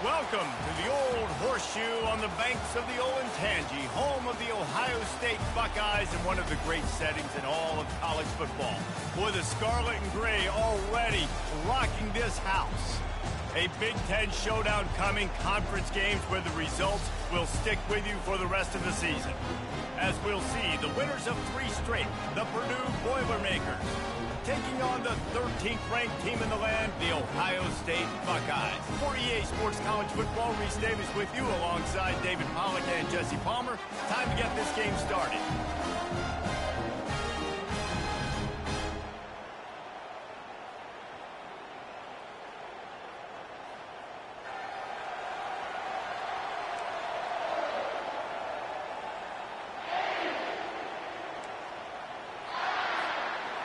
Welcome to the Old Horseshoe on the banks of the Olentangy, home of the Ohio State Buckeyes and one of the great settings in all of college football. Boy, the scarlet and gray already rocking this house. A Big Ten showdown coming, conference games where the results will stick with you for the rest of the season. As we'll see, the winners of 3 straight, the Purdue Boilermakers, taking on the 13th ranked team in the land, the Ohio State Buckeyes. For EA Sports College Football, Reese Davis with you alongside David Pollack and Jesse Palmer. Time to get this game started.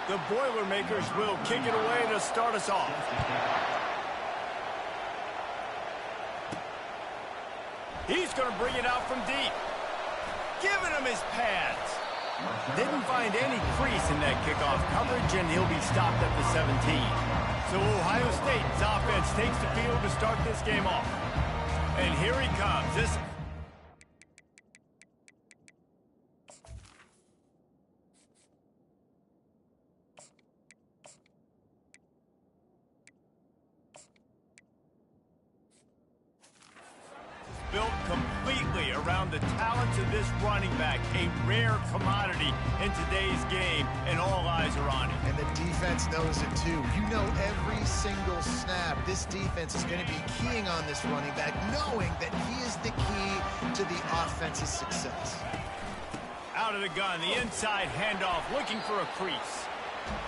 The Boilermakers will kick it away to start us off. He's going to bring it out from deep. Giving him his pads. Didn't find any crease in that kickoff coverage, and he'll be stopped at the 17. So Ohio State's offense takes the field to start this game off. And here he comes. This built completely around the talents of this running back, a rare commodity in today's game, and all eyes are on him. And the defense knows it too. You know every single snap, this defense is going to be keying on this running back, knowing that he is the key to the offense's success. Out of the gun, the inside handoff, looking for a crease.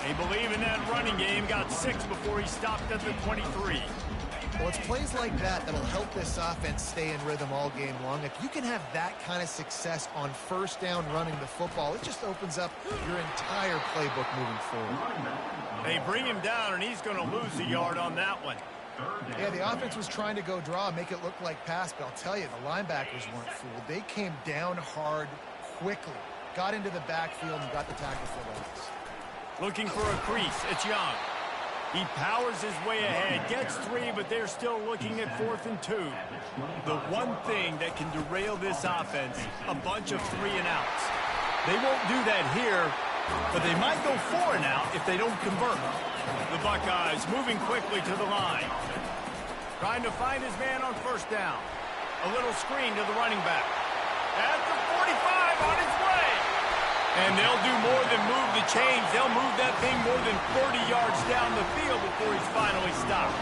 They believe in that running game, got 6 before he stopped at the 23. Well, it's plays like that that'll help this offense stay in rhythm all game long. If you can have that kind of success on first down running the football, it just opens up your entire playbook moving forward. They bring him down, and he's going to lose a yard on that one. Yeah, the offense was trying to go draw, make it look like pass, but I'll tell you, the linebackers weren't fooled. They came down hard quickly, got into the backfield, and got the tackle for loss. Looking for a crease. It's Young. He powers his way ahead, gets 3, but they're still looking at 4th and 2. The one thing that can derail this offense, a bunch of 3 and outs. They won't do that here, but they might go 4 and out if they don't convert. The Buckeyes moving quickly to the line. Trying to find his man on first down. A little screen to the running back. At the 45 on his way. And they'll do more than move the chains. They'll move that thing more than 30 yards down the field before he's finally stopped.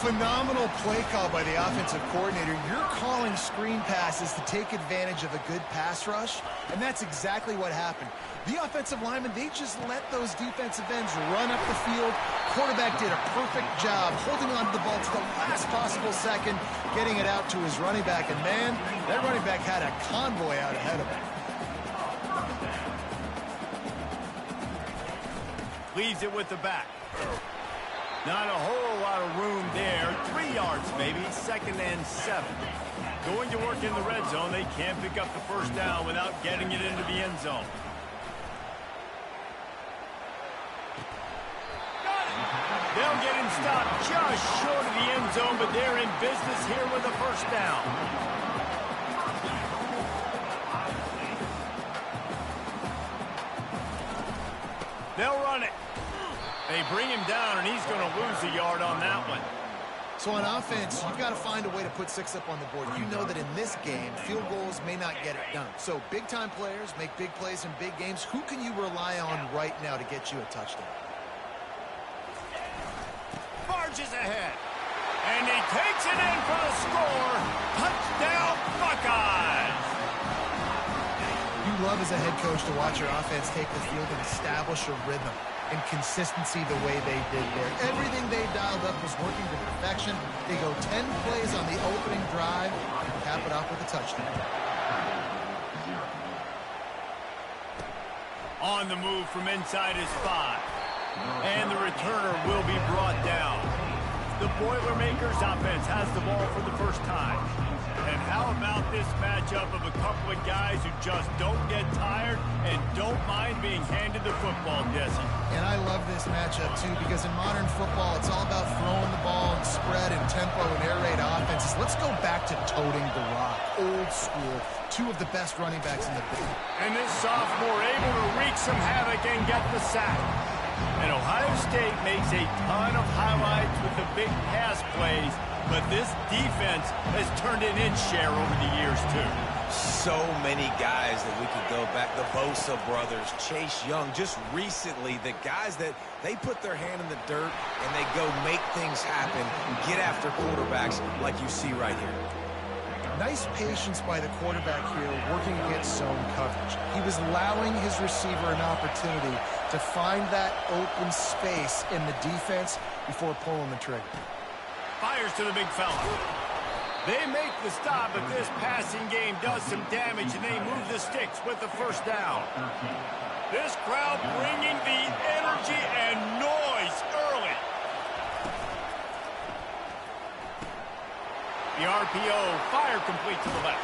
Phenomenal play call by the offensive coordinator. You're calling screen passes to take advantage of a good pass rush, and that's exactly what happened. The offensive linemen, they just let those defensive ends run up the field. Quarterback did a perfect job holding on to the ball to the last possible second, getting it out to his running back, and man, that running back had a convoy out ahead of him. Leaves it with the back. Not a whole lot of room there. 3 yards, maybe. 2nd and 7. Going to work in the red zone. They can't pick up the first down without getting it into the end zone. They'll get him stopped just short of the end zone, but they're in business here with a first down. They'll run it. They bring him down, and he's going to lose a yard on that one. So on offense, you've got to find a way to put 6 up on the board. You know that in this game, field goals may not get it done. So big-time players make big plays in big games. Who can you rely on right now to get you a touchdown? Barges ahead. And he takes it in for the score. Touchdown, Buckeyes! You love as a head coach to watch your offense take the field and establish a rhythm and consistency the way they did there. Everything they dialed up was working to perfection. They go 10 plays on the opening drive and cap it off with a touchdown. On the move from inside his 5. And the returner will be brought down. The Boilermakers offense has the ball for the first time. And how about this matchup of a couple of guys who just don't get tired and don't mind being handed the football, Jesse. And I love this matchup, too, because in modern football, it's all about throwing the ball and spread and tempo and air raid offenses. Let's go back to toting the rock. Old school. Two of the best running backs in the league. And this sophomore able to wreak some havoc and get the sack. And Ohio State makes a ton of highlights with the big pass plays, but this defense has turned an inch share over the years, too. So many guys that we could go back. The Bosa brothers, Chase Young, just recently, the guys that they put their hand in the dirt and they go make things happen, get after quarterbacks like you see right here. Nice patience by the quarterback here working against zone coverage. He was allowing his receiver an opportunity to find that open space in the defense before pulling the trigger. Fires to the big fella. They make the stop, but this passing game does some damage, and they move the sticks with the first down. This crowd bringing the energy and noise early. The RPO, fire complete to the left.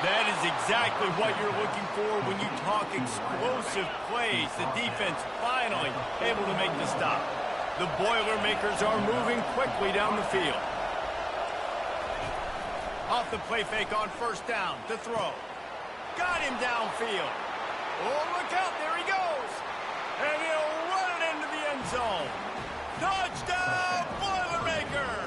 That is exactly what you're looking for when you talk explosive plays. The defense finally able to make the stop. The Boilermakers are moving quickly down the field. Off the play fake on first down to throw. Got him downfield. Oh, look out, there he goes. And he'll run it into the end zone. Touchdown, Boilermakers!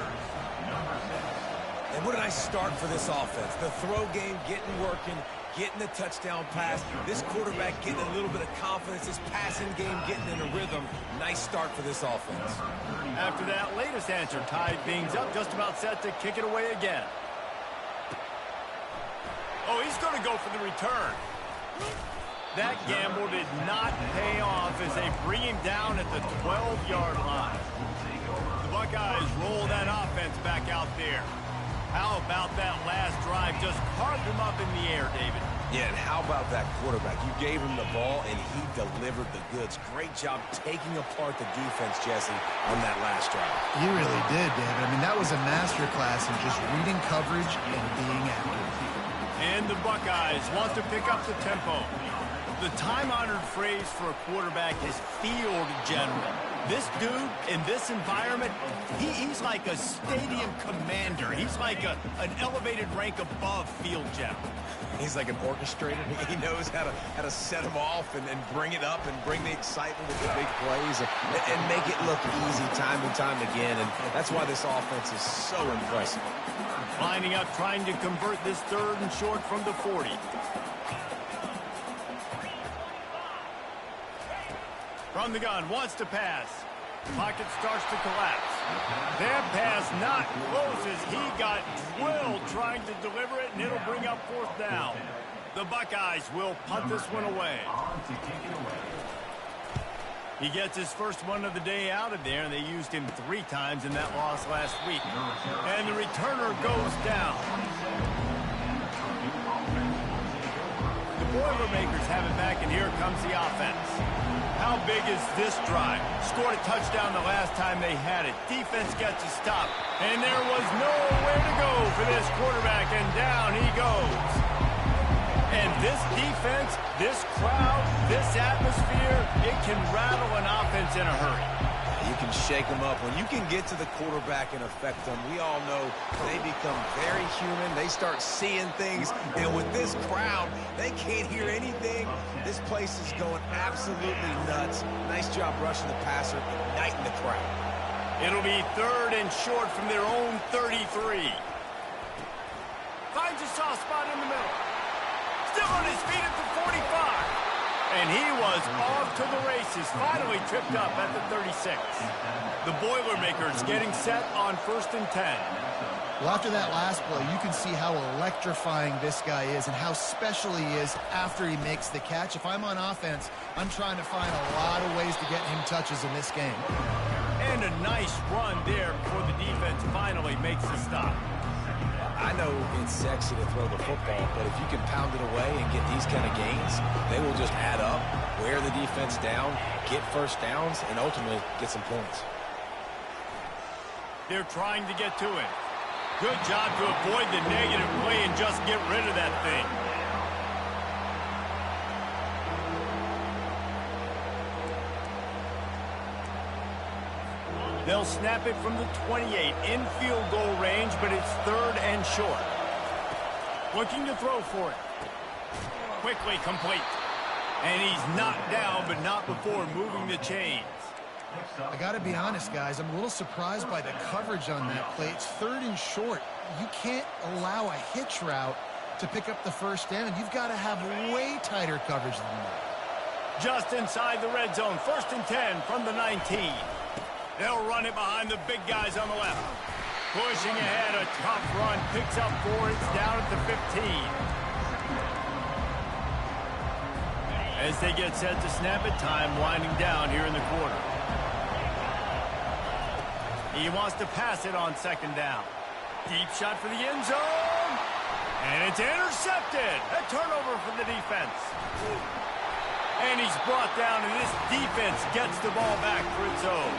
And what a nice start for this offense. The throw game getting working, getting the touchdown pass. This quarterback getting a little bit of confidence. This passing game getting in a rhythm. Nice start for this offense. After that latest answer tied things up, just about set to kick it away again. Oh, he's going to go for the return. That gamble did not pay off as they bring him down at the 12-yard line. The Buckeyes roll that offense back out there. How about that last drive? Just carved him up in the air, David. Yeah, and how about that quarterback? You gave him the ball, and he delivered the goods. Great job taking apart the defense, Jesse, on that last drive. He really did, David. I mean, that was a masterclass in just reading coverage and being accurate. And the Buckeyes want to pick up the tempo. The time-honored phrase for a quarterback is field general. This dude, in this environment, he's like a stadium commander. He's like an elevated rank above field general. He's like an orchestrator. He knows how to set them off and bring it up and bring the excitement with the big plays and make it look easy time and time again. And that's why this offense is so impressive. Lining up, trying to convert this third and short from the 40. From the gun, wants to pass. Pocket starts to collapse. That pass not close as he got drilled trying to deliver it, and it'll bring up fourth down. The Buckeyes will punt this one away. He gets his first one of the day out of there, and they used him 3 times in that loss last week. And the returner goes down. The Boilermakers have it back, and here comes the offense. How big is this drive? Scored a touchdown the last time they had it. Defense gets a stop, and there was nowhere to go for this quarterback, and down he goes. And this defense, this crowd, this atmosphere, it can rattle an offense in a hurry. You can shake them up. When you can get to the quarterback and affect them, we all know they become very human. They start seeing things. And with this crowd, they can't hear anything. This place is going absolutely nuts. Nice job rushing the passer, igniting the crowd. It'll be third and short from their own 33. Finds a soft spot in the middle. Still on his feet at the 45. And he was off to the races, finally tripped up at the 36. The Boilermakers getting set on 1st and 10. Well, after that last play, you can see how electrifying this guy is and how special he is after he makes the catch. If I'm on offense, I'm trying to find a lot of ways to get him touches in this game. And a nice run there before the defense finally makes the stop. I know it's sexy to throw the football, but if you can pound it away and get these kind of gains, they will just add up, wear the defense down, get first downs, and ultimately get some points. They're trying to get to it. Good job to avoid the negative play and just get rid of that thing. They'll snap it from the 28 in field goal range, but it's 3rd and short. Looking to throw for it. Quickly complete. And he's knocked down, but not before moving the chains. I got to be honest, guys. I'm a little surprised by the coverage on that play. It's 3rd and short. You can't allow a hitch route to pick up the first down. You've got to have way tighter coverage than that. Just inside the red zone. 1st and 10 from the 19. They'll run it behind the big guys on the left. Pushing ahead, a tough run. Picks up 4. It's down at the 15. As they get set to snap it, time winding down here in the quarter. He wants to pass it on 2nd down. Deep shot for the end zone. And it's intercepted. A turnover for the defense. And he's brought down, and this defense gets the ball back for its own.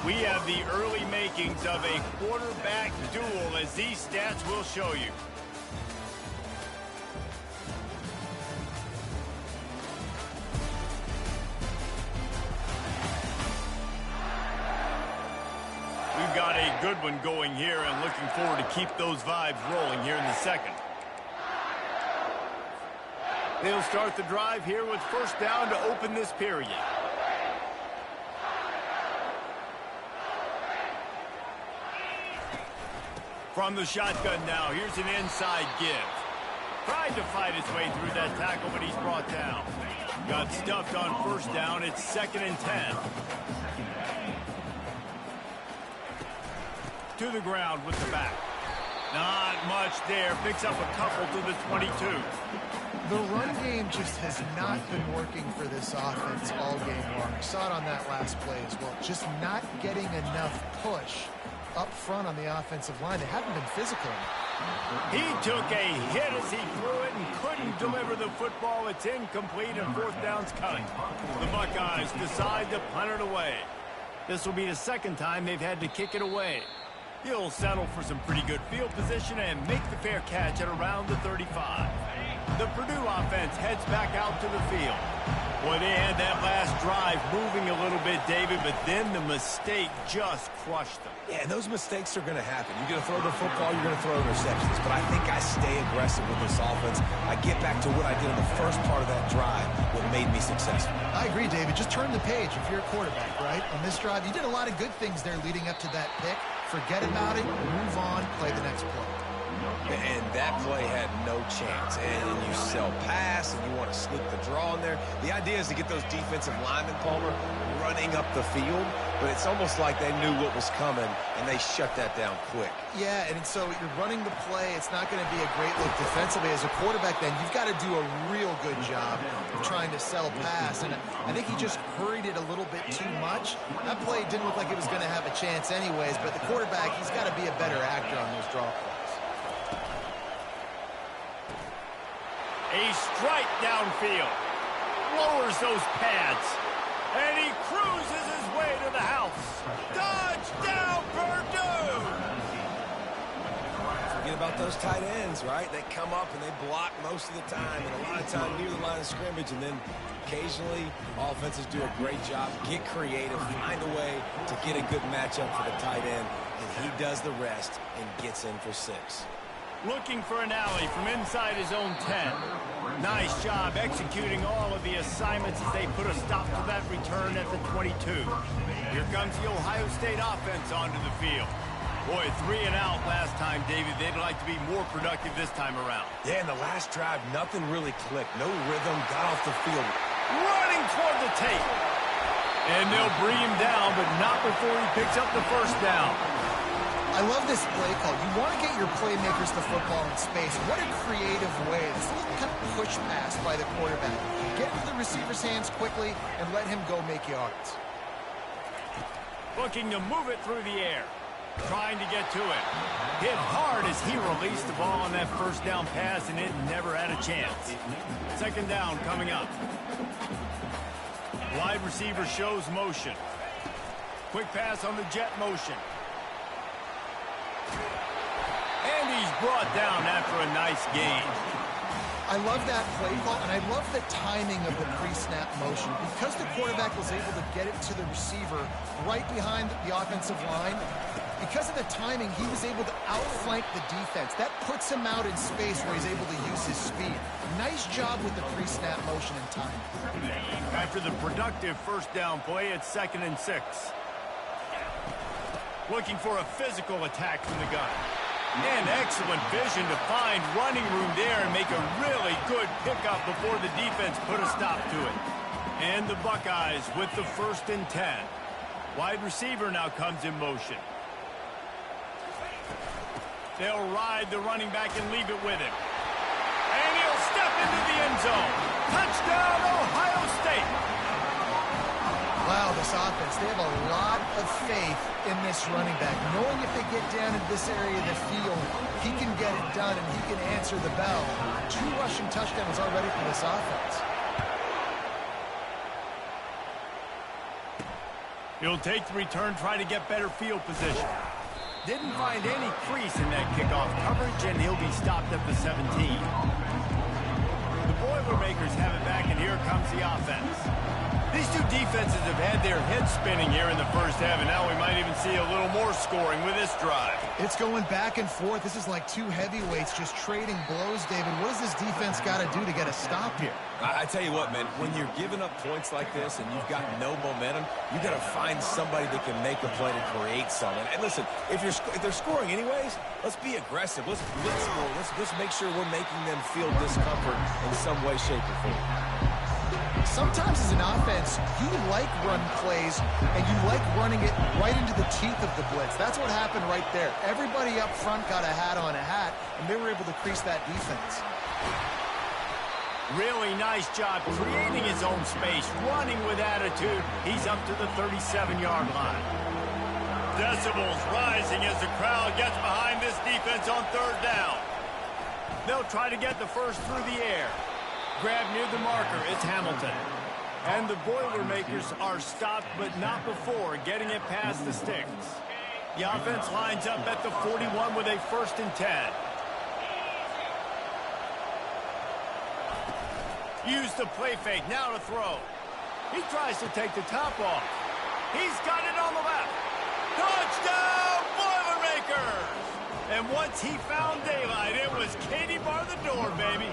We have the early makings of a quarterback duel, as these stats will show you. We've got a good one going here, and looking forward to keep those vibes rolling here in the second. They'll start the drive here with 1st down to open this period. From the shotgun now, here's an inside give. Tried to fight his way through that tackle, but he's brought down. Got stuffed on 1st down. It's 2nd and 10. To the ground with the back. Not much there. Picks up a couple to the 22. The run game just has not been working for this offense all game long. We saw it on that last play as well. Just not getting enough push up front on the offensive line. They haven't been physical enough. He took a hit as he threw it and couldn't deliver the football. It's incomplete, and 4th down's coming. The Buckeyes decide to punt it away. This will be the 2nd time they've had to kick it away. He'll settle for some pretty good field position and make the fair catch at around the 35. The Purdue offense heads back out to the field. Boy, they had that last drive moving a little bit, David, but then the mistake just crushed them. Yeah, those mistakes are going to happen. You're going to throw the football, you're going to throw interceptions. But I think I stay aggressive with this offense. I get back to what I did in the first part of that drive, what made me successful. I agree, David. Just turn the page if you're a quarterback, right? On this drive, you did a lot of good things there leading up to that pick. Forget about it, move on, play the next play. And that play had no chance. And you sell pass, and you want to sneak the draw in there. The idea is to get those defensive linemen, Palmer, running up the field. But it's almost like they knew what was coming, and they shut that down quick. Yeah, and so you're running the play. It's not going to be a great look defensively. As a quarterback, then, you've got to do a real good job of trying to sell pass. And I think he just hurried it a little bit too much. That play didn't look like it was going to have a chance anyways. But the quarterback, he's got to be a better actor on those draw plays. A strike downfield. Lowers those pads. And he cruises his way to the house. Touchdown, Purdue! Forget about those tight ends, right? They come up and they block most of the time, and a lot of time near the line of scrimmage, and then occasionally offenses do a great job, get creative, find a way to get a good matchup for the tight end, and he does the rest and gets in for 6. Looking for an alley from inside his own 10. Nice job executing all of the assignments as they put a stop to that return at the 22. Here comes the Ohio State offense onto the field. Boy, 3 and out last time, David. They'd like to be more productive this time around. Yeah, in the last drive, nothing really clicked. No rhythm, got off the field. Running toward the tape. And they'll bring him down, but not before he picks up the 1st down. I love this play call. You want to get your playmakers the football in space. What a creative way. This little kind of push pass by the quarterback. Get into the receiver's hands quickly and let him go make yards. Looking to move it through the air. Trying to get to it. Hit hard as he released the ball on that 1st down pass, and it never had a chance. 2nd down coming up. Wide receiver shows motion. Quick pass on the jet motion. And he's brought down after a nice gain. I love that play call, and I love the timing of the pre-snap motion. Because the quarterback was able to get it to the receiver right behind the offensive line, because of the timing, he was able to outflank the defense. That puts him out in space where he's able to use his speed. Nice job with the pre-snap motion and timing. After the productive first down play, it's 2nd and 6. Looking for a physical attack from the gun. And excellent vision to find running room there and make a really good pickup before the defense put a stop to it. And the Buckeyes with the 1st and 10. Wide receiver now comes in motion. They'll ride the running back and leave it with him. And he'll step into the end zone. Touchdown, Ohio State. Wow, this offense, they have a lot of faith in this running back. Knowing if they get down in this area of the field, he can get it done and he can answer the bell. 2 rushing touchdowns already for this offense. He'll take the return, try to get better field position. Didn't find any crease in that kickoff coverage, and he'll be stopped at the 17. The Boilermakers have it back, and here comes the offense. These two defenses have had their heads spinning here in the first half, and now we might even see a little more scoring with this drive. It's going back and forth. This is like 2 heavyweights just trading blows, David. What does this defense got to do to get a stop here? I tell you what, man, when you're giving up points like this and you've got no momentum, you got to find somebody that can make a play to create something. And listen, if they're scoring anyways, let's be aggressive. Let's blitz more. Let's make sure we're making them feel discomfort in some way, shape, or form. Sometimes as an offense, you like run plays, and you like running it right into the teeth of the blitz. That's what happened right there. Everybody up front got a hat on a hat, and they were able to crease that defense. Really nice job creating his own space, running with attitude. He's up to the 37-yard line. Decibels rising as the crowd gets behind this defense on 3rd down. They'll try to get the first through the air. Grab near the marker, it's Hamilton. And the Boilermakers are stopped, but not before getting it past the sticks. The offense lines up at the 41 with a 1st and 10. Use the play fake, now to throw. He tries to take the top off. He's got it on the left. Touchdown, Boilermakers! And once he found daylight, it was Katie bar the door, baby.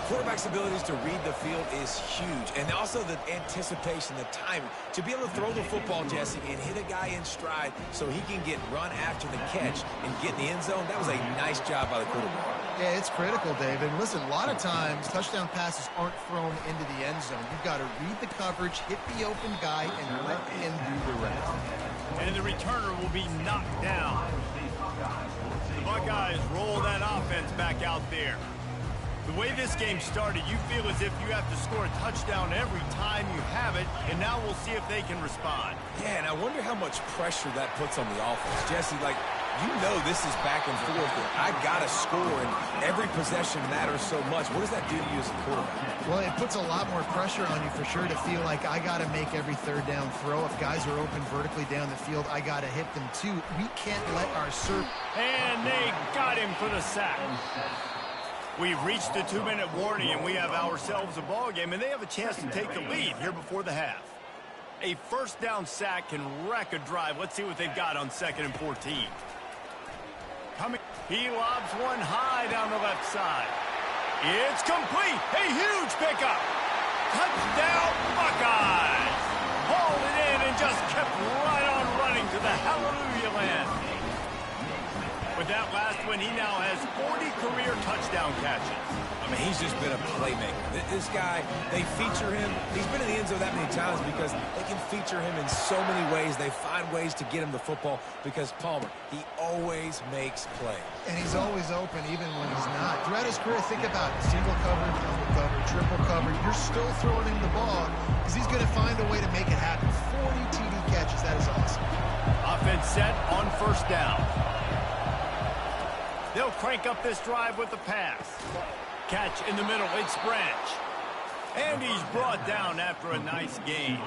Quarterback's abilities to read the field is huge, and also the anticipation, the timing. To be able to throw the football, Jesse, and hit a guy in stride so he can get run after the catch and get in the end zone, that was a nice job by the quarterback. Yeah, it's critical, David. Listen, a lot of times, touchdown passes aren't thrown into the end zone. You've got to read the coverage, hit the open guy, and let him do the rest. And the returner will be knocked down. The Buckeyes roll that offense back out there. The way this game started, you feel as if you have to score a touchdown every time you have it, and now we'll see if they can respond. Yeah, and I wonder how much pressure that puts on the offense. Jesse, like, you know this is back and forth. I got to score, and every possession matters so much. What does that do to you as a quarterback? Well, it puts a lot more pressure on you for sure to feel like I got to make every 3rd down throw. If guys are open vertically down the field, I got to hit them too. We can't let our serve. And they got him for the sack. We've reached the 2-minute warning, and we have ourselves a ball game, and they have a chance to take the lead here before the half. A 1st down sack can wreck a drive. Let's see what they've got on 2nd and 14. He lobs one high down the left side. It's complete. A huge pickup. Touchdown, Buckeyes. Hauled it in and just kept right on running to the hallelujah land. With that last one, he now has 40 career touchdown catches. I mean, he's just been a playmaker. This guy, they feature him. He's been in the end zone that many times because they can feature him in so many ways. They find ways to get him the football because Palmer, he always makes plays. And he's always open even when he's not. Throughout his career, think about it. Single cover, double cover, triple cover. You're still throwing him the ball because he's going to find a way to make it happen. 40 TD catches. That is awesome. Offense set on 1st down. They'll crank up this drive with the pass. Catch in the middle, it's Branch. And he's brought down after a nice gain.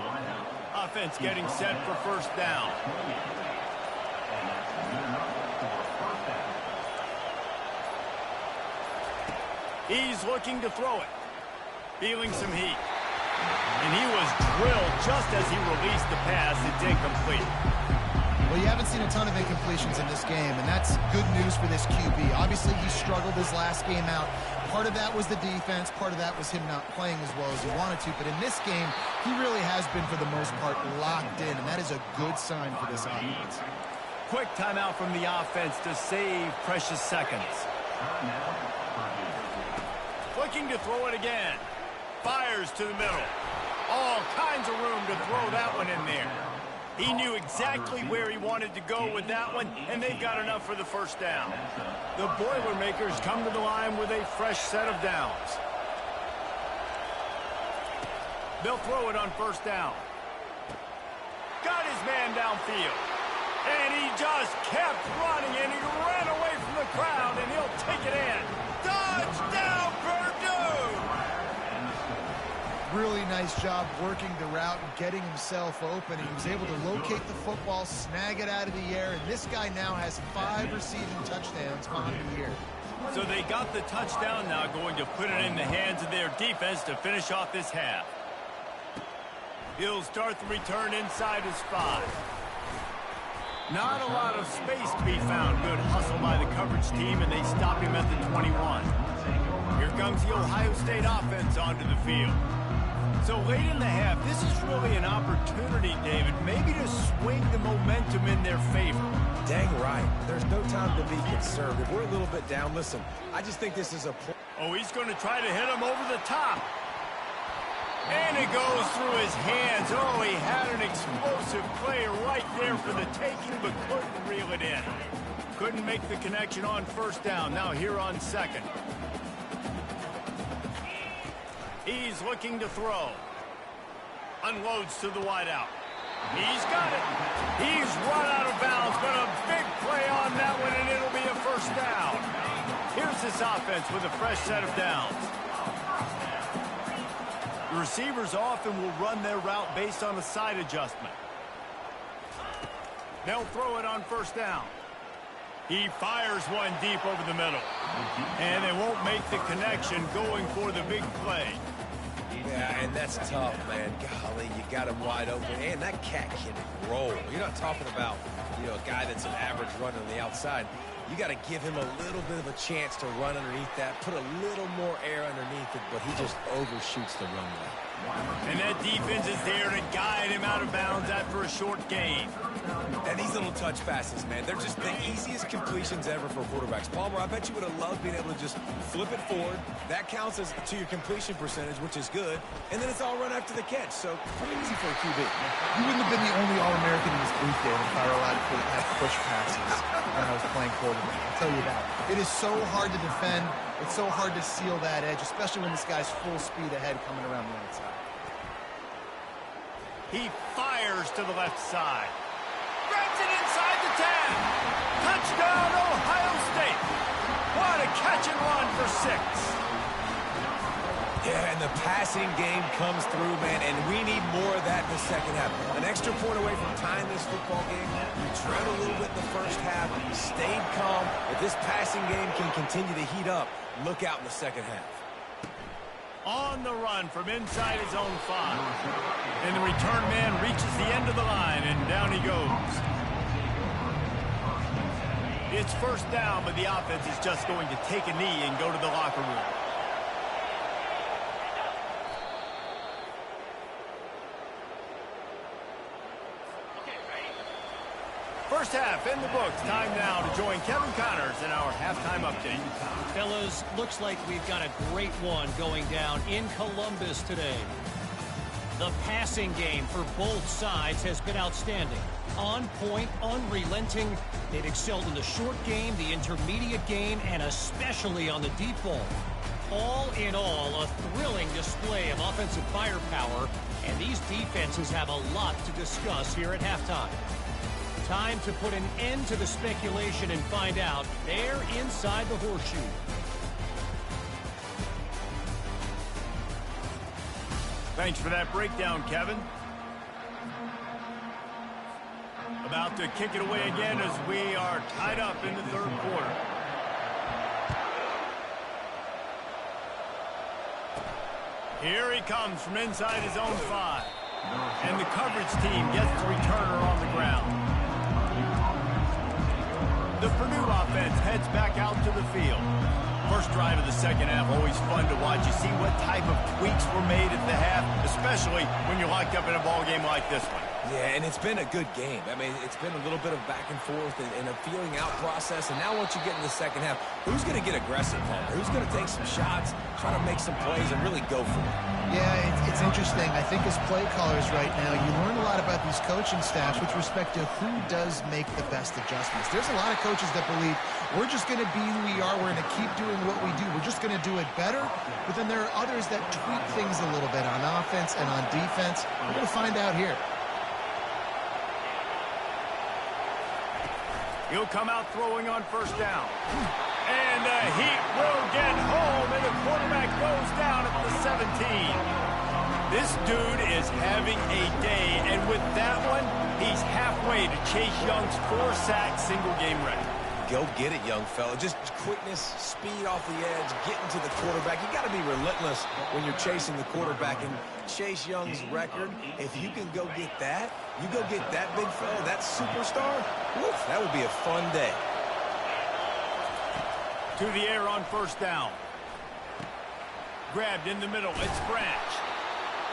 Offense getting set for 1st down. He's looking to throw it. Feeling some heat. And he was drilled just as he released the pass. It's incomplete. Well, you haven't seen a ton of incompletions in this game, and that's good news for this QB. Obviously, he struggled his last game out. Part of that was the defense. Part of that was him not playing as well as he wanted to. But in this game, he really has been, for the most part, locked in, and that is a good sign for this offense. Quick timeout from the offense to save precious seconds. Looking to throw it again. Fires to the middle. All kinds of room to throw that one in there. He knew exactly where he wanted to go with that one, and they've got enough for the first down. The Boilermakers come to the line with a fresh set of downs. They'll throw it on first down. Got his man downfield. And he just kept running, and he ran away from the crowd, and he'll take it in. Touchdown, Purdue! Really nice job working the route and getting himself open. He was able to locate the football, snag it out of the air, and this guy now has 5 receiving touchdowns on the year. So they got the touchdown, now going to put it in the hands of their defense to finish off this half. He'll start the return inside his 5. Not a lot of space to be found. Good hustle by the coverage team, and they stop him at the 21. Here comes the Ohio State offense onto the field. So late in the half, this is really an opportunity, David, maybe to swing the momentum in their favor. Dang right. There's no time to be conservative. We're a little bit down. Listen, I just think this is a... Oh, he's going to try to hit him over the top. And it goes through his hands. Oh, he had an explosive play right there for the taking, but couldn't reel it in. Couldn't make the connection on first down. Now here on second. He's looking to throw. Unloads to the wideout. He's got it. He's run out of bounds, but a big play on that one, and it'll be a first down. Here's this offense with a fresh set of downs. The receivers often will run their route based on a side adjustment. They'll throw it on first down. He fires one deep over the middle. And they won't make the connection going for the big play. Yeah, and that's tough, man. Golly, you got him wide open. And that cat can roll. You're not talking about, a guy that's an average runner on the outside. You got to give him a little bit of a chance to run underneath that, put a little more air underneath it, but he just overshoots the runway. And that defense is there to guide him out of bounds after a short gain. And these little touch passes, man, they're just the easiest completions ever for quarterbacks. Palmer, I bet you would have loved being able to just flip it forward. That counts as to your completion percentage, which is good. And then it's all run after the catch, so pretty easy for a QB. You wouldn't have been the only All-American in this booth, David, if I were allowed to have push passes when I was playing quarterback. I'll tell you that. It is so hard to defend. It's so hard to seal that edge, especially when this guy's full speed ahead coming around the outside. He fires to the left side. Grabs it inside the 10. Touchdown, Ohio State. What a catch and run for 6. Yeah, and the passing game comes through, man, and we need more of that in the second half. An extra point away from tying this football game. You tread a little bit in the first half, stayed calm. If this passing game can continue to heat up, look out in the second half. On the run from inside his own 5. And the return man reaches the end of the line, and down he goes. It's first down, but the offense is just going to take a knee and go to the locker room. First half in the books. Time now to join Kevin Connors in our halftime update. Fellas, looks like we've got a great one going down in Columbus today. The passing game for both sides has been outstanding. On point, unrelenting. They've excelled in the short game, the intermediate game, and especially on the deep ball. All in all, a thrilling display of offensive firepower, and these defenses have a lot to discuss here at halftime. Time to put an end to the speculation and find out. They're inside the horseshoe. Thanks for that breakdown, Kevin. About to kick it away again as we are tied up in the third quarter. Here he comes from inside his own 5. And the coverage team gets the returner on the ground. The Purdue offense heads back out to the field. First drive of the second half, always fun to watch. You see what type of tweaks were made at the half, especially when you're locked up in a ball game like this one. Yeah, and it's been a good game. I mean, it's been a little bit of back and forth and a feeling out process. And now once you get in the second half, who's going to get aggressive, Palmer? Who's going to take some shots, try to make some plays, and really go for it? Yeah, it's interesting. I think as play callers right now, you learn a lot about these coaching staffs with respect to who does make the best adjustments. There's a lot of coaches that believe we're just going to be who we are. We're going to keep doing what we do. We're just going to do it better. But then there are others that tweak things a little bit on offense and on defense. We're going to find out here. He'll come out throwing on first down. And the Heat will get home, and the quarterback goes down at the 17. This dude is having a day, and with that one, he's halfway to Chase Young's 4-sack single-game record. Go get it, young fella. Just quickness, speed off the edge, getting to the quarterback. You got to be relentless when you're chasing the quarterback. And Chase Young's record, if you can go get that, you go get that big fella, that superstar, woof, that would be a fun day. To the air on first down. Grabbed in the middle. It's Branch.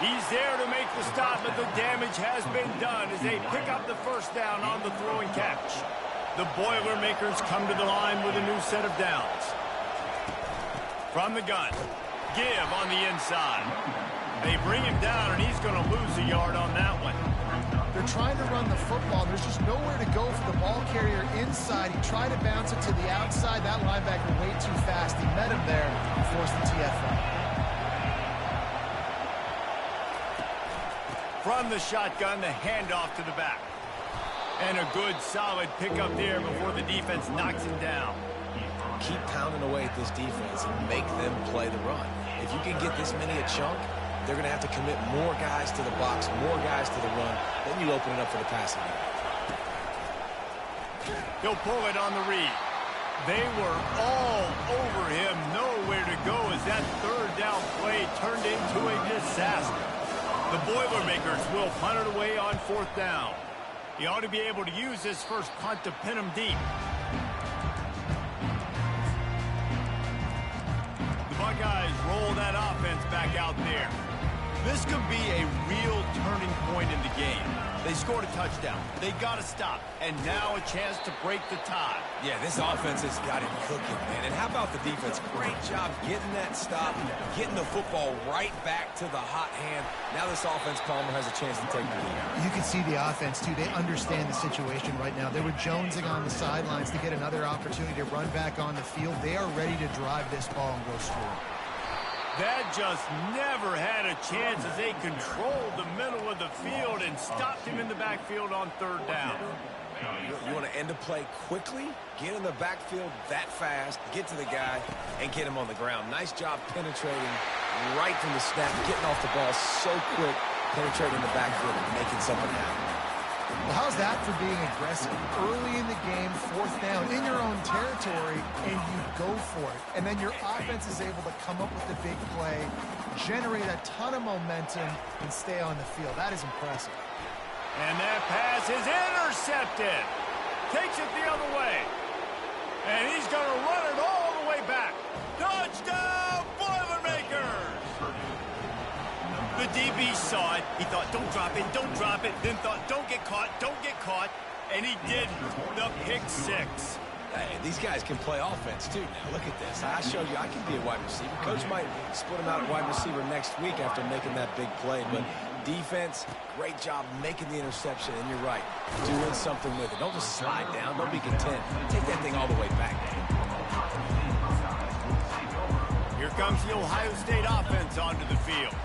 He's there to make the stop, but the damage has been done as they pick up the first down on the throwing catch. The Boilermakers come to the line with a new set of downs. From the gun, Give on the inside. They bring him down, and he's going to lose a yard on that one. They're trying to run the football. There's just nowhere to go for the ball carrier inside. He tried to bounce it to the outside. That linebacker way too fast. He met him there and forced the TFL. From the shotgun, the handoff to the back. And a good, solid pickup there before the defense knocks him down. Keep pounding away at this defense and make them play the run. If you can get this many a chunk, they're going to have to commit more guys to the box, more guys to the run. Then you open it up for the passing game. He'll pull it on the read. They were all over him, nowhere to go as that third down play turned into a disaster. The Boilermakers will punt it away on fourth down. He ought to be able to use his first punt to pin him deep. The Buckeyes roll that offense back out there. This could be a real turning point in the game. They scored a touchdown. They got to stop. And now a chance to break the tie. Yeah, this offense has got it cooking, man. And how about the defense? Great job getting that stop, getting the football right back to the hot hand. Now this offense, Palmer, has a chance to take the lead. You can see the offense, too. They understand the situation right now. They were jonesing on the sidelines to get another opportunity to run back on the field. They are ready to drive this ball and go score. That just never had a chance as they controlled the middle of the field and stopped him in the backfield on third down. You want to end a play quickly, get in the backfield that fast, get to the guy, and get him on the ground. Nice job penetrating right from the snap, getting off the ball so quick, penetrating the backfield and making something happen. Well, how's that for being aggressive? Early in the game, fourth down, in your own territory, and you go for it. And then your offense is able to come up with the big play, generate a ton of momentum, and stay on the field. That is impressive. And that pass is intercepted. Takes it the other way. And he's going to run it all the way back. Touchdown, Boilermakers! The DB saw it. He thought, don't drop it, don't drop it. Then thought, don't get caught, don't get caught. And he did the pick six. Hey, these guys can play offense, too. Now, look at this. I showed you I can be a wide receiver. Coach might split him out at wide receiver next week after making that big play. But defense, great job making the interception. And you're right, doing something with it. Don't just slide down. Don't be content. Take that thing all the way back. Here comes the Ohio State offense onto the field.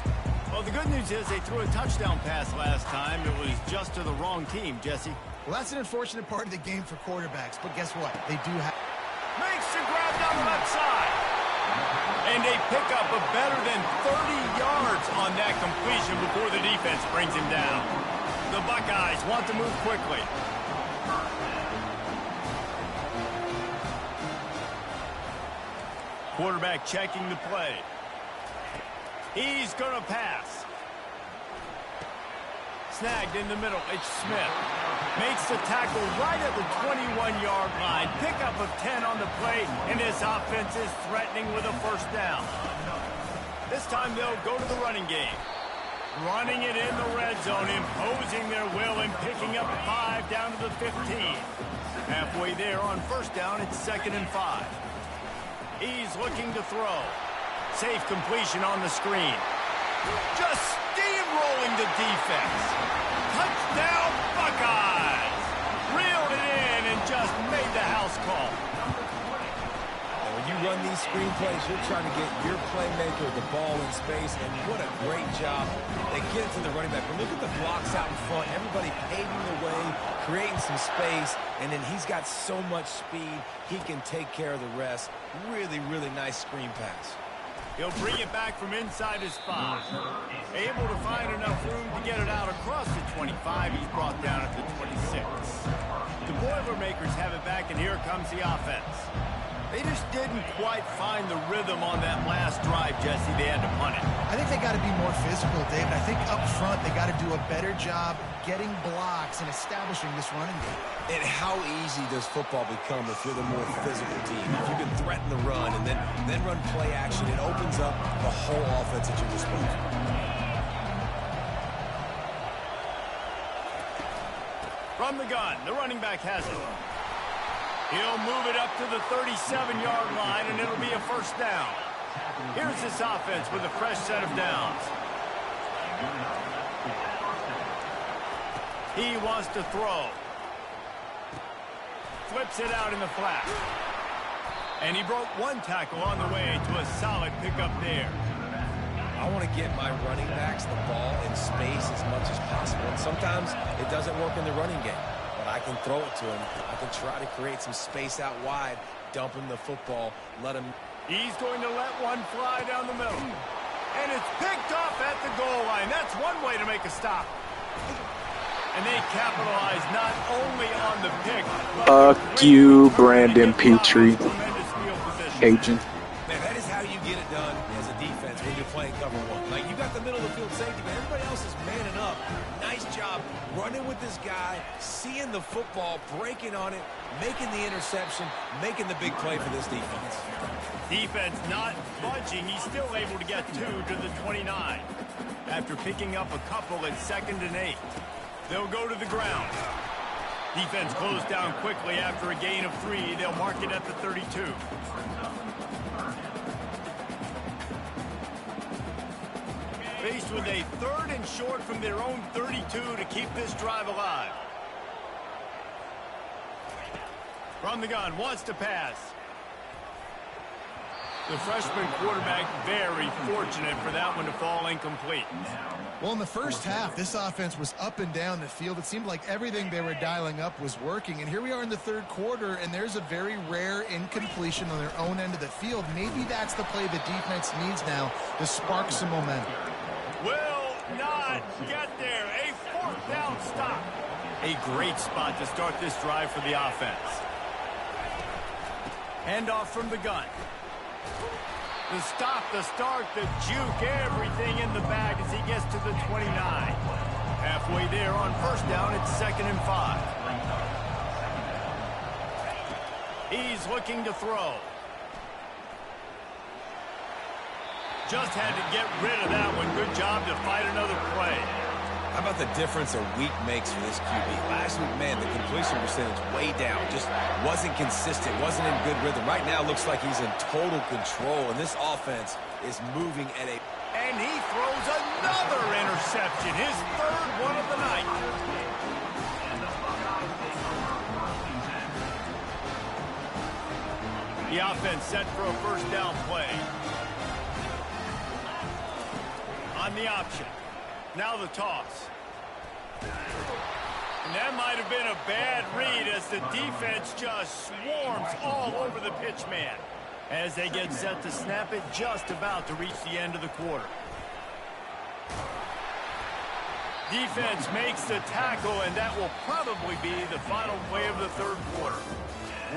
Well, the good news is they threw a touchdown pass last time. It was just to the wrong team, Jesse. Well, that's an unfortunate part of the game for quarterbacks, but guess what? They do have... Makes the grab down the left side. And they pick up a better than 30 yards on that completion before the defense brings him down. The Buckeyes want to move quickly. Quarterback checking the play. He's going to pass. Snagged in the middle. It's Smith. Makes the tackle right at the 21-yard line. Pickup of 10 on the play, and this offense is threatening with a first down. This time they'll go to the running game. Running it in the red zone, imposing their will and picking up 5 down to the 15. Halfway there on first down, it's 2nd and 5. He's looking to throw. Safe completion on the screen. Just steamrolling the defense. Touchdown, Buckeyes! Reeled it in and just made the house call. When you run these screenplays, you're trying to get your playmaker the ball in space, and what a great job. They get it to the running back. But look at the blocks out in front. Everybody paving the way, creating some space, and then he's got so much speed, he can take care of the rest. Really, really nice screen pass. He'll bring it back from inside his spot. Able to find enough room to get it out across the 25. He's brought down at the 26. The Boilermakers have it back, and here comes the offense. They just didn't quite find the rhythm on that last drive, Jesse. They had to punt it. I think they got to be more physical, David. I think up front they got to do a better job getting blocks and establishing this running game. And how easy does football become if you're the more physical team? If you can threaten the run and then run play action, it opens up the whole offense at your disposal. From the gun, the running back has it. He'll move it up to the 37-yard line, and it'll be a first down. Here's this offense with a fresh set of downs. He wants to throw. Flips it out in the flat. And he broke one tackle on the way to a solid pickup there. I want to get my running backs the ball in space as much as possible. And sometimes it doesn't work in the running game. But I can throw it to him. I can try to create some space out wide, dump him the football, let him. He's going to let one fly down the middle. And it's picked off at the goal line. That's one way to make a stop. And they capitalize not only on the pick. Fuck you, Brandon Petrie. Agent. Man, that is how you get it done as a defense when you're playing cover one. Like, you got the middle of the field safety, but everybody else is manning up. Nice job running with this guy, seeing the football, breaking on it, making the interception, making the big play for this defense. Defense not budging. He's still able to get 2 to the 29. After picking up a couple at 2nd and 8. They'll go to the ground. Defense closed down quickly after a gain of 3. They'll mark it at the 32. Faced with a 3rd and short from their own 32 to keep this drive alive. From the gun, wants to pass. The freshman quarterback very fortunate for that one to fall incomplete. Well, in the first half, this offense was up and down the field. It seemed like everything they were dialing up was working. And here we are in the third quarter, and there's a very rare incompletion on their own end of the field. Maybe that's the play the defense needs now to spark some momentum. Will not get there. A 4th down stop. A great spot to start this drive for the offense. Handoff from the gun. The stop, the start, the juke, everything in the bag as he gets to the 29. Halfway there on first down, it's 2nd and 5. He's looking to throw. Just had to get rid of that one. Good job to fight another play. How about the difference a week makes for this QB? Last week, man, the completion percentage way down. Just wasn't consistent, wasn't in good rhythm. Right now, looks like he's in total control, and this offense is moving at a... And he throws another interception, his 3rd one of the night. The offense set for a first down play. On the option. Now the toss. And that might have been a bad read as the defense just swarms all over the pitch man. As they get set to snap it, just about to reach the end of the quarter. Defense makes the tackle, and that will probably be the final play of the third quarter.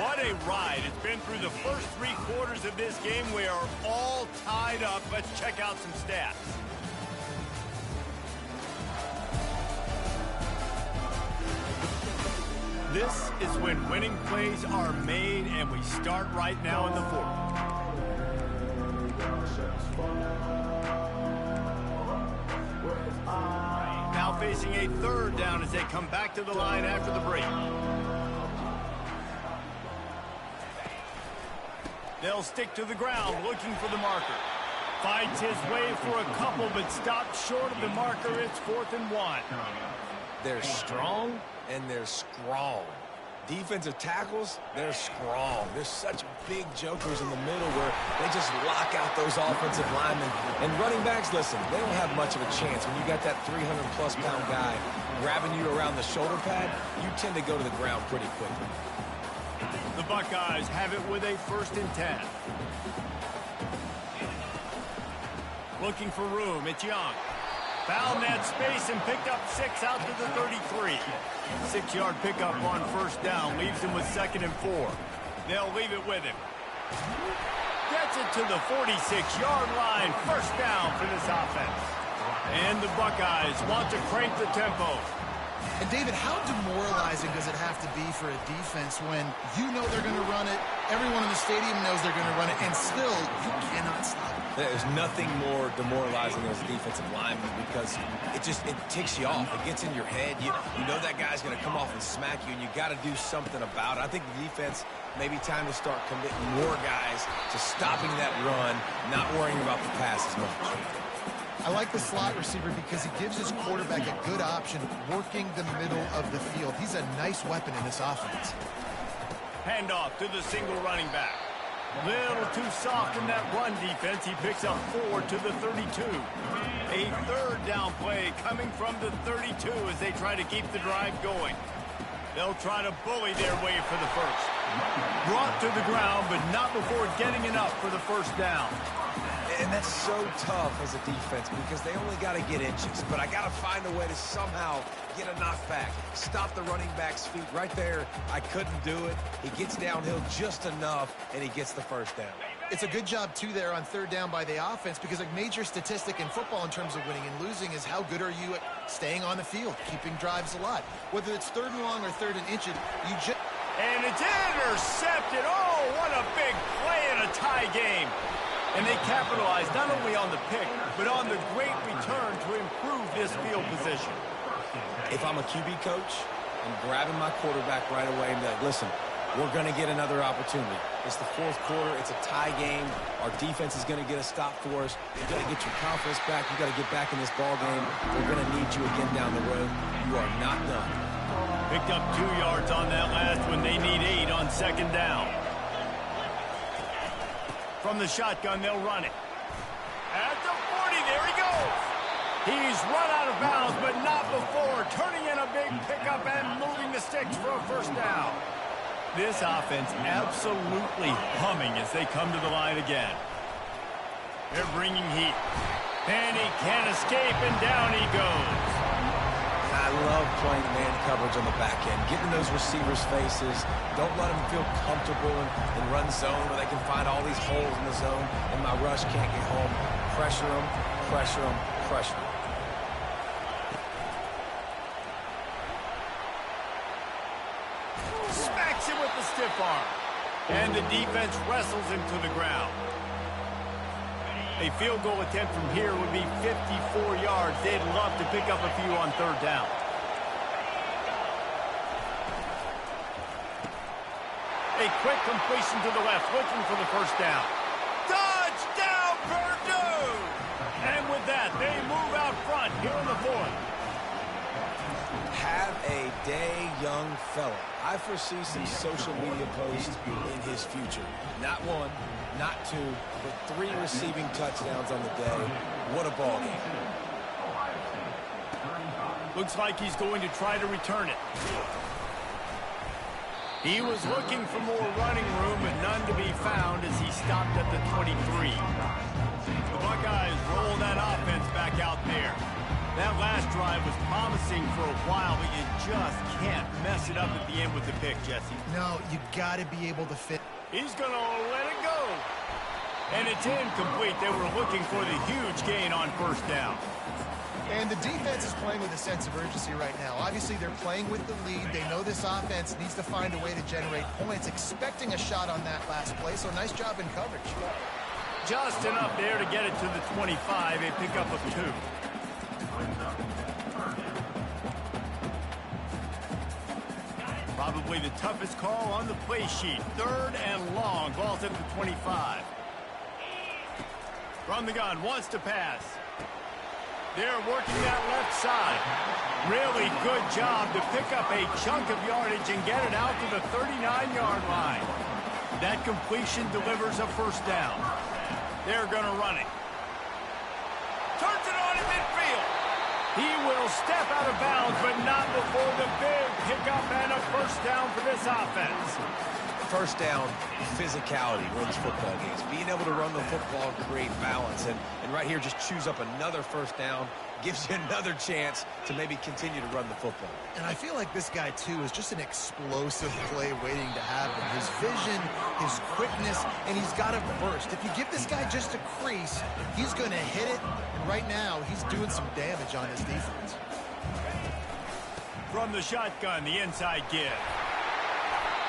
What a ride. It's been through the first 3 quarters of this game. We are all tied up. Let's check out some stats. This is when winning plays are made, and we start right now in the 4th. Now facing a 3rd down as they come back to the line after the break. They'll stick to the ground looking for the marker. Fights his way for a couple, but stops short of the marker. It's 4th and 1. They're strong and they're strong. Defensive tackles, they're strong. They're such big jokers in the middle where they just lock out those offensive linemen. And running backs, listen, they don't have much of a chance. When you got that 300-plus pound guy grabbing you around the shoulder pad, you tend to go to the ground pretty quickly. The Buckeyes have it with a 1st and 10. Looking for room, it's Young. Found that space and picked up 6 out to the 33. 6-yard pickup on 1st down. Leaves him with 2nd and 4. They'll leave it with him. Gets it to the 46-yard line. 1st down for this offense. And the Buckeyes want to crank the tempo. And David, how demoralizing does it have to be for a defense when you know they're going to run it, everyone in the stadium knows they're going to run it, and still you cannot stop it? There's nothing more demoralizing as a defensive lineman because it ticks you off. It gets in your head. You know that guy's going to come off and smack you, and you got to do something about it. I think the defense, maybe time to start committing more guys to stopping that run, not worrying about the pass as much. I like the slot receiver because he gives his quarterback a good option working the middle of the field. He's a nice weapon in this offense. Handoff to the single running back. Little too soft in that run defense. He picks up 4 to the 32. A 3rd down play coming from the 32 as they try to keep the drive going. They'll try to bully their way for the 1st. Brought to the ground, but not before getting enough for the 1st down. And that's so tough as a defense because they only got to get inches. But I got to find a way to somehow get a knockback. Stop the running back's feet right there. I couldn't do it. He gets downhill just enough, and he gets the 1st down. It's a good job, too, there on 3rd down by the offense because a major statistic in football in terms of winning and losing is how good are you at staying on the field, keeping drives alive. Whether it's 3rd and long or 3rd and inches, you just... And it's intercepted. Oh, what a big play in a tie game. And they capitalize not only on the pick, but on the great return to improve this field position. If I'm a QB coach, I'm grabbing my quarterback right away and be like, listen, we're going to get another opportunity. It's the 4th quarter. It's a tie game. Our defense is going to get a stop for us. You've got to get your confidence back. You've got to get back in this ball game. We're going to need you again down the road. You are not done. Picked up 2 yards on that last one. They need 8 on 2nd down. From the shotgun, they'll run it. At the 40, there he goes. He's run out of bounds, but not before. Turning in a big pickup and moving the sticks for a 1st down. This offense absolutely humming as they come to the line again. They're bringing heat. And he can't escape, and down he goes. I love playing man coverage on the back end, getting those receivers' faces. Don't let them feel comfortable in run zone where they can find all these holes in the zone and my rush can't get home. Pressure them, pressure them, pressure them. Smacks him with the stiff arm. And the defense wrestles him to the ground. A field goal attempt from here would be 54 yards. They'd love to pick up a few on 3rd down. A quick completion to the left, looking for the 1st down. Touchdown, Purdue! And with that, they move out front here in the 4th. Have a day, young fella. I foresee some social media posts in his future. Not 1, not 2, but 3 receiving touchdowns on the day. What a ball game. Looks like he's going to try to return it. He was looking for more running room, but none to be found as he stopped at the 23. The Buckeyes roll that offense back out there. That last drive was promising for a while, but you just can't mess it up at the end with the pick, Jesse. No, you got to be able to fit. He's going to let it go. And it's incomplete. They were looking for the huge gain on first down. And the defense is playing with a sense of urgency right now. Obviously, they're playing with the lead. They know this offense needs to find a way to generate points, expecting a shot on that last play. So nice job in coverage. Just enough there to get it to the 25. A pickup of 2. Probably the toughest call on the play sheet. 3rd and long. Ball's at the 25. From the gun, wants to pass. They're working that left side. Really good job to pick up a chunk of yardage and get it out to the 39-yard line. That completion delivers a first down. They're going to run it. Turns it on in midfield. He will step out of bounds, but not before the big pickup and a first down for this offense. First down, physicality wins football games. Being able to run the football and create balance. And right here, just choose up another first down. Gives you another chance to maybe continue to run the football. And I feel like this guy, too, is just an explosive play waiting to happen. His vision, his quickness, and he's got a burst. If you give this guy just a crease, he's going to hit it. And right now, he's doing some damage on his defense. From the shotgun, the inside give.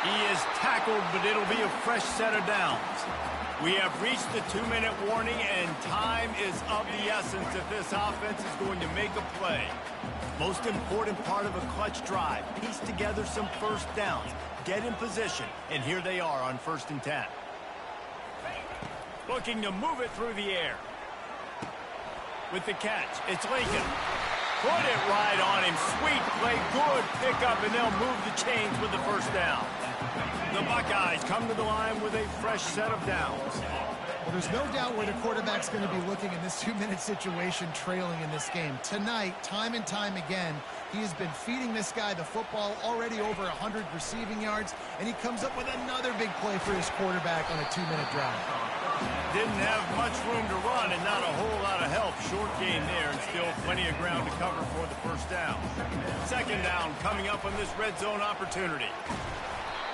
He is tackled, but it'll be a fresh set of downs. We have reached the 2-minute warning, and time is of the essence if this offense is going to make a play. Most important part of a clutch drive, piece together some first downs, get in position, and here they are on 1st and 10. Looking to move it through the air. With the catch, it's Lincoln. Put it right on him. Sweet play, good pickup, and they'll move the chains with the first down. The Buckeyes come to the line with a fresh set of downs. Well, there's no doubt where the quarterback's going to be looking in this 2-minute situation, trailing in this game. Tonight, time and time again, he has been feeding this guy the football, already over 100 receiving yards, and he comes up with another big play for his quarterback on a 2-minute drive. Didn't have much room to run and not a whole lot of help. Short gain there and still plenty of ground to cover for the first down. 2nd down coming up on this red zone opportunity.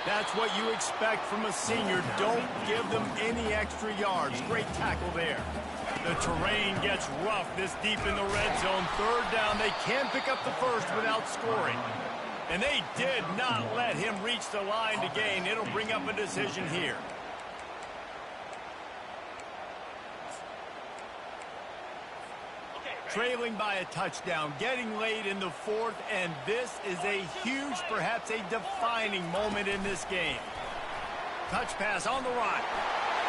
That's what you expect from a senior. Don't give them any extra yards. Great tackle there. The terrain gets rough this deep in the red zone. 3rd down. They can pick up the first without scoring. And they did not let him reach the line to gain. It'll bring up a decision here. Trailing by a touchdown, getting late in the 4th, and this is a huge, perhaps a defining moment in this game. Touch pass on the run.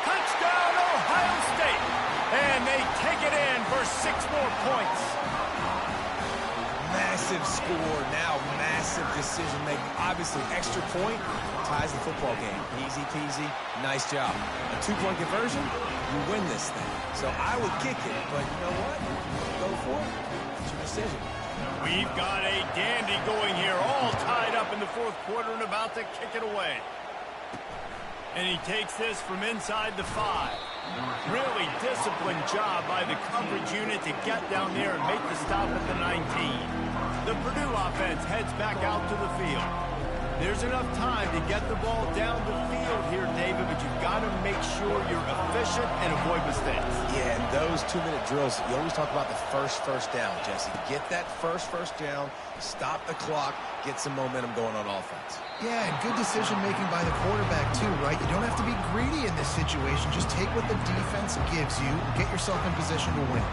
Touchdown, Ohio State! And they take it in for 6 more points. Massive score, now massive decision-making. Obviously, extra point ties the football game. Easy peasy, nice job. A 2-point conversion, you win this thing. So I would kick it, but you know what? Go for it. It's your decision. We've got a dandy going here, all tied up in the 4th quarter and about to kick it away. And he takes this from inside the 5. Really disciplined job by the coverage unit to get down there and make the stop at the 19. The Purdue offense heads back out to the field. There's enough time to get the ball down the field here, David, but you've got to make sure you're efficient and avoid mistakes. Yeah, and those 2-minute drills, you always talk about the first down, Jesse. Get that first down, stop the clock, get some momentum going on offense. Yeah, and good decision-making by the quarterback, too, right? You don't have to be greedy in this situation. Just take what the defense gives you, get yourself in position to win.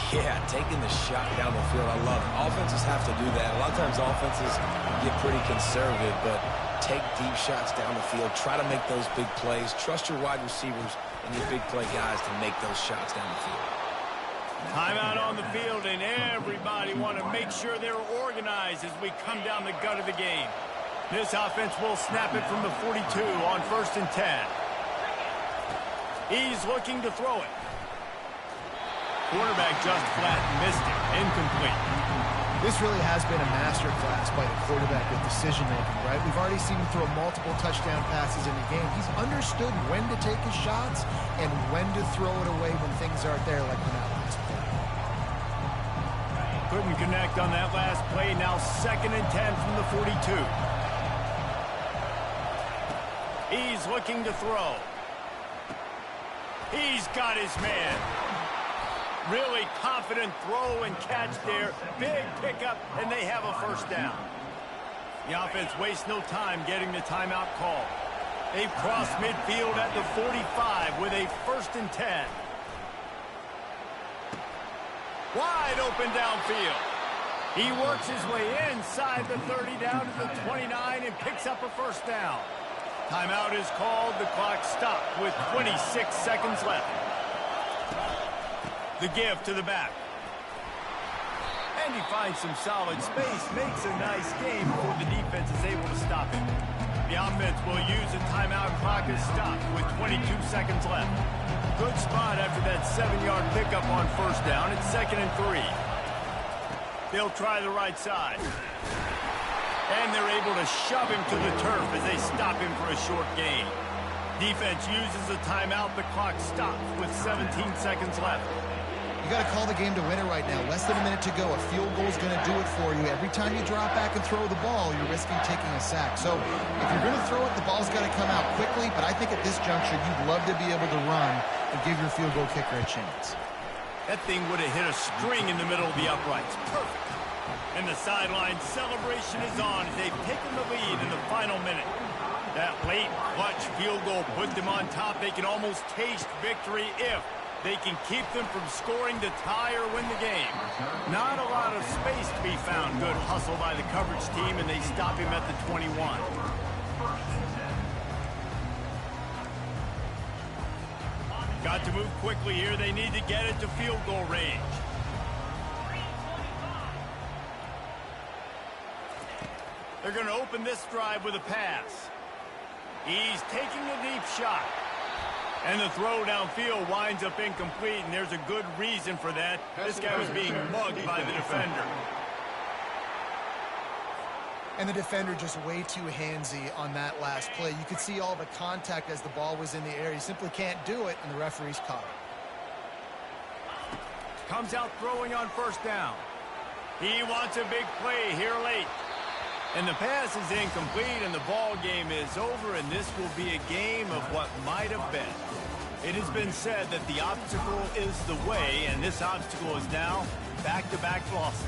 Yeah, taking the shot down the field, I love it. Offenses have to do that. A lot of times offenses get pretty conservative, but take deep shots down the field. Try to make those big plays. Trust your wide receivers and your big play guys to make those shots down the field. Timeout on the field, and everybody want to make sure they're organized as we come down the gut of the game. This offense will snap it from the 42 on 1st and 10. He's looking to throw it. Quarterback just flat missed it. Incomplete. This really has been a masterclass by the quarterback with decision-making, right? We've already seen him throw multiple touchdown passes in the game. He's understood when to take his shots and when to throw it away when things aren't there, like on that last play. Couldn't connect on that last play. Now 2nd and 10 from the 42. He's looking to throw. He's got his man. Really confident throw and catch there. Big pickup, and they have a first down. The offense wastes no time getting the timeout call. They cross midfield at the 45 with a 1st and 10. Wide open downfield. He works his way inside the 30 down to the 29 and picks up a first down. Timeout is called. The clock stopped with 26 seconds left. The give to the back. And he finds some solid space, makes a nice game before the defense is able to stop him. The offense will use a timeout. Clock is stopped with 22 seconds left. Good spot after that 7-yard pickup on first down. It's 2nd and 3. They'll try the right side. And they're able to shove him to the turf as they stop him for a short gain. Defense uses a timeout. The clock stops with 17 seconds left. You got to call the game to win it right now. Less than a minute to go. A field goal is going to do it for you. Every time you drop back and throw the ball, you're risking taking a sack. So if you're going to throw it, the ball's got to come out quickly. But I think at this juncture, you'd love to be able to run and give your field goal kicker a chance. That thing would have hit a string in the middle of the uprights. Perfect. And the sideline celebration is on as they've taken the lead in the final minute. That late clutch field goal put them on top. They can almost taste victory if they can keep them from scoring to tie or win the game. Not a lot of space to be found. Good hustle by the coverage team, and they stop him at the 21. Got to move quickly here. They need to get it to field goal range. They're going to open this drive with a pass. He's taking a deep shot. And the throw downfield winds up incomplete, and there's a good reason for that. This guy was being mugged by the defender. And the defender just way too handsy on that last play. You could see all the contact as the ball was in the air. He simply can't do it, and the referee's caught it. Comes out throwing on first down. He wants a big play here late. And the pass is incomplete, and the ball game is over, and this will be a game of what might have been. It has been said that the obstacle is the way, and this obstacle is now back-to-back losses.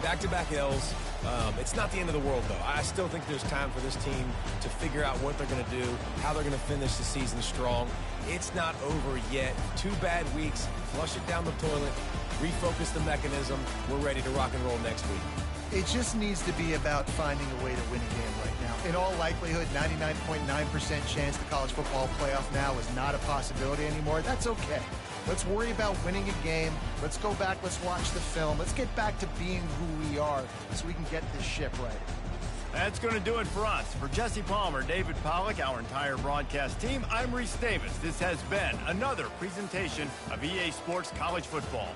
Back-to-back L's. It's not the end of the world, though. I still think there's time for this team to figure out what they're going to do, how they're going to finish the season strong. It's not over yet. 2 bad weeks. Flush it down the toilet. Refocus the mechanism. We're ready to rock and roll next week. It just needs to be about finding a way to win a game right now. In all likelihood, 99.9% chance the college football playoff now is not a possibility anymore. That's okay. Let's worry about winning a game. Let's go back. Let's watch the film. Let's get back to being who we are so we can get this ship right. That's going to do it for us. For Jesse Palmer, David Pollack, our entire broadcast team, I'm Reese Davis. This has been another presentation of EA Sports College Football.